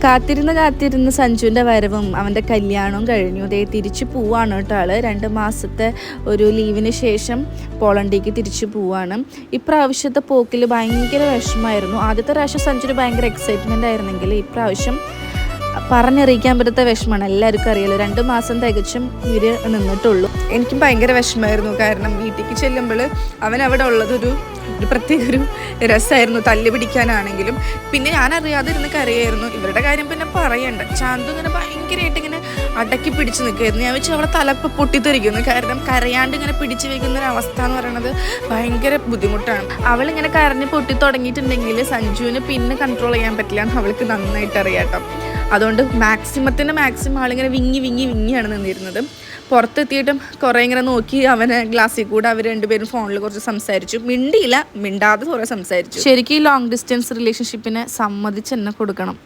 കാത്തിരുന്ന് സഞ്ജുവിൻ്റെ വരവും അവൻ്റെ കല്യാണവും കഴിഞ്ഞു. ദേ തിരിച്ചു പോവാണ് കേട്ടോ. ആൾ 2 മാസത്തെ ഒരു ലീവിന് ശേഷം പോളണ്ടിലേക്ക് തിരിച്ചു പോവാണ്. ഇപ്രാവശ്യത്തെ പോക്കിൽ ഭയങ്കര വിഷമമായിരുന്നു. ആദ്യത്തെ പ്രാവശ്യം സഞ്ജുവിന് ഭയങ്കര എക്സൈറ്റ്മെൻ്റ് ആയിരുന്നെങ്കിൽ ഇപ്രാവശ്യം പറഞ്ഞറിയിക്കാൻ പറ്റാത്ത വിഷമമാണ്. എല്ലാവർക്കും അറിയാലോ, 2 മാസം തികച്ചും ഇവർ നിന്നിട്ടുള്ളൂ. എനിക്കും ഭയങ്കര വിഷമമായിരുന്നു. കാരണം വീട്ടിലേക്ക് ചെല്ലുമ്പോൾ അവൻ അവിടെ ഉള്ളതൊരു പ്രത്യേക ഒരു രസമായിരുന്നു, തല്ല് പിടിക്കാനാണെങ്കിലും. പിന്നെ ഞാൻ അറിയാതിരുന്ന് കരയായിരുന്നു. ഇവരുടെ കാര്യം പിന്നെ പറയണ്ട. ചാന്തു ഇങ്ങനെ ഭയങ്കരമായിട്ട് ഇങ്ങനെ അടക്കി പിടിച്ച് നിൽക്കുമായിരുന്നു. ഞാൻ വെച്ച് അവളെ തലപ്പ് പൊട്ടിത്തെറിക്കുന്നു. കാരണം കരയാണ്ട് ഇങ്ങനെ പിടിച്ചു വയ്ക്കുന്ന ഒരു അവസ്ഥ എന്ന് പറയുന്നത് ഭയങ്കര ബുദ്ധിമുട്ടാണ്. അവളിങ്ങനെ കരഞ്ഞ് പൊട്ടി തുടങ്ങിയിട്ടുണ്ടെങ്കിൽ സഞ്ജുവിന് പിന്നെ കൺട്രോൾ ചെയ്യാൻ പറ്റില്ല എന്ന് അവൾക്ക് നന്നായിട്ട് അറിയാട്ടോ. അതുകൊണ്ട് മാക്സിമം ആളിങ്ങനെ വിങ്ങിയാണ് നിന്നിരുന്നത്. പുറത്തെത്തിയിട്ടും കുറേ ഇങ്ങനെ നോക്കി അവനെ ഗ്ലാസ്സിൽ കൂടെ അവർ രണ്ടുപേരും ഫോണിൽ കുറച്ച് സംസാരിച്ചു. മിണ്ടാതെ കുറേ സംസാരിച്ചു. ശരിക്കും ഈ ലോങ് ഡിസ്റ്റൻസ് റിലേഷൻഷിപ്പിനെ സമ്മതിച്ച് തന്നെ കൊടുക്കണം.